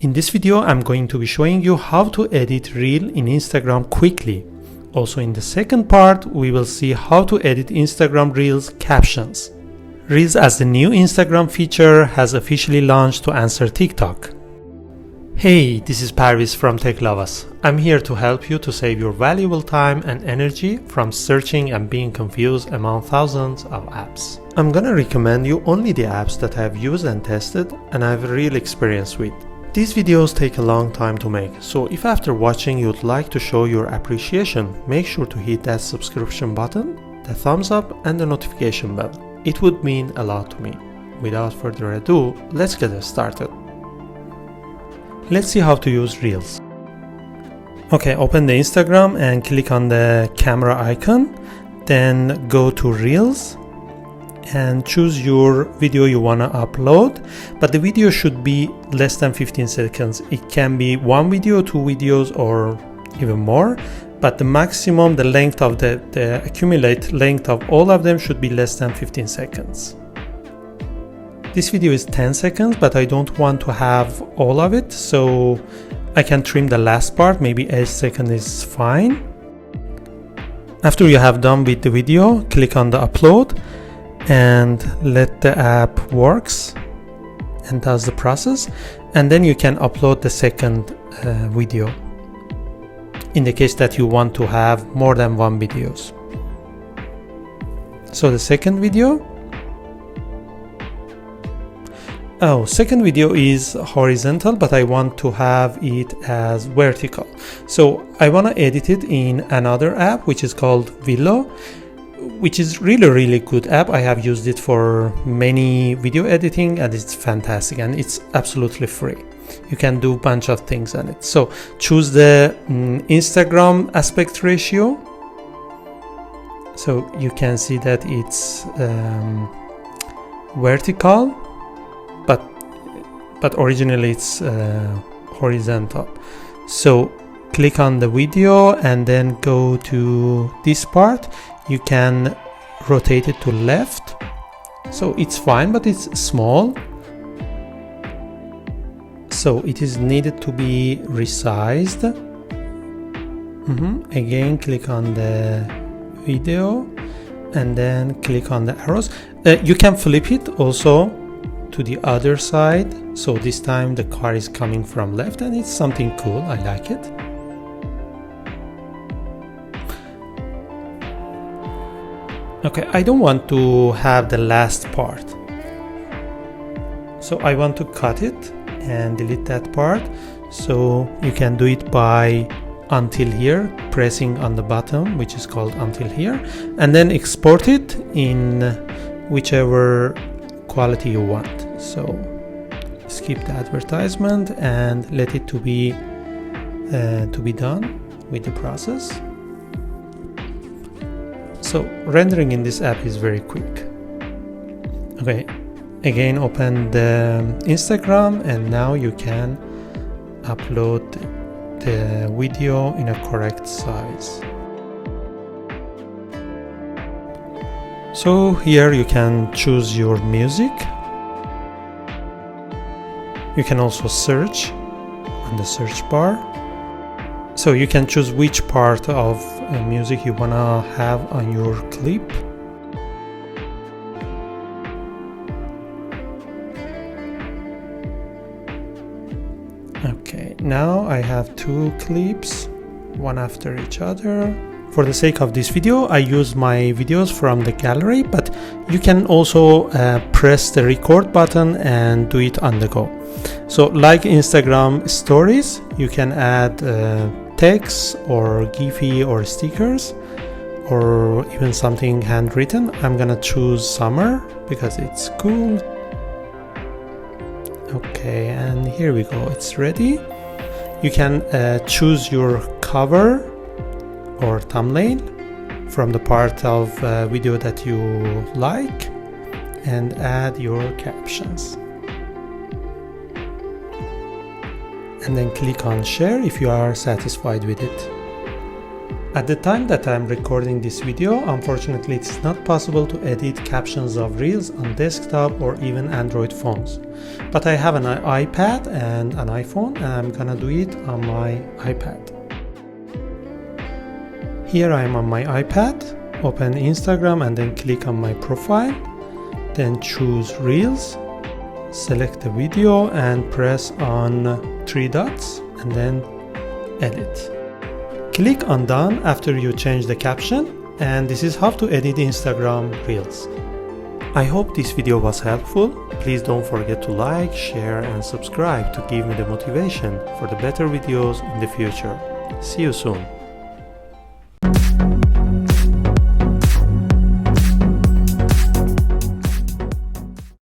In this video, I'm going to be showing you how to edit Reel in Instagram quickly. Also in the second part, we will see how to edit Instagram Reels captions. Reels as the new Instagram feature has officially launched to answer TikTok. Hey, this is Parviz from Techlavas. I'm here to help you to save your valuable time and energy from searching and being confused among thousands of apps. I'm gonna recommend you only the apps that I've used and tested and I have real experience with. These videos take a long time to make, so if after watching you'd like to show your appreciation, make sure to hit that subscription button, the thumbs up and the notification bell. It would mean a lot to me. Without further ado, let's get started. Let's see how to use Reels. Okay, open the Instagram and click on the camera icon. Then go to Reels and choose your video you want to upload. But the video should be less than 15 seconds. It can be one video, two videos, or even more. But the maximum, the length of the accumulated length of all of them should be less than 15 seconds. This video is 10 seconds, but I don't want to have all of it, so I can trim the last part. Maybe 8 seconds is fine. After you have done with the video, click on the upload and let the app works and does the process, and then you can upload the second video in the case that you want to have more than one videos. So the second video second video is horizontal, but I want to have it as vertical. So I want to edit it in another app which is called Velo, which is really good app. I have used it for many video editing and it's fantastic and it's absolutely free. You can do a bunch of things on it. So choose the Instagram aspect ratio. So you can see that it's vertical, but originally it's horizontal. So click on the video and then go to this part. You can rotate it to left. So it's fine, but it's small. So it is needed to be resized. Again, click on the video and then click on the arrows. You can flip it also to the other side, so this time the car is coming from left and it's something cool. I like it. Okay, I don't want to have the last part, so I want to cut it and delete that part. So you can do it by until here, pressing on the button which is called until here, and then export it in whichever quality you want. So skip the advertisement and let it to be done with the process. So rendering in this app is very quick. Okay, again open the Instagram and now you can upload the video in a correct size. So here you can choose your music. You can also search on the search bar. So you can choose which part of music you wanna have on your clip. Okay, now I have two clips, one after each other. For the sake of this video, I use my videos from the gallery, but you can also press the record button and do it on the go. So like Instagram stories, you can add text or Giphy or stickers or even something handwritten. I'm gonna choose summer because it's cool. Okay, and here we go, it's ready. You can choose your cover or thumbnail from the part of video that you like and add your captions. And then click on share if you are satisfied with it. At the time that I'm recording this video, unfortunately it's not possible to edit captions of Reels on desktop or even Android phones. But I have an iPad and an iPhone and I'm gonna do it on my iPad. Here I am on my iPad, open Instagram and then click on my profile, then choose Reels, select the video and press on 3 dots and then edit. Click on done after you change the caption, and this is how to edit Instagram Reels. I hope this video was helpful. Please don't forget to like, share and subscribe to give me the motivation for the better videos in the future. See you soon.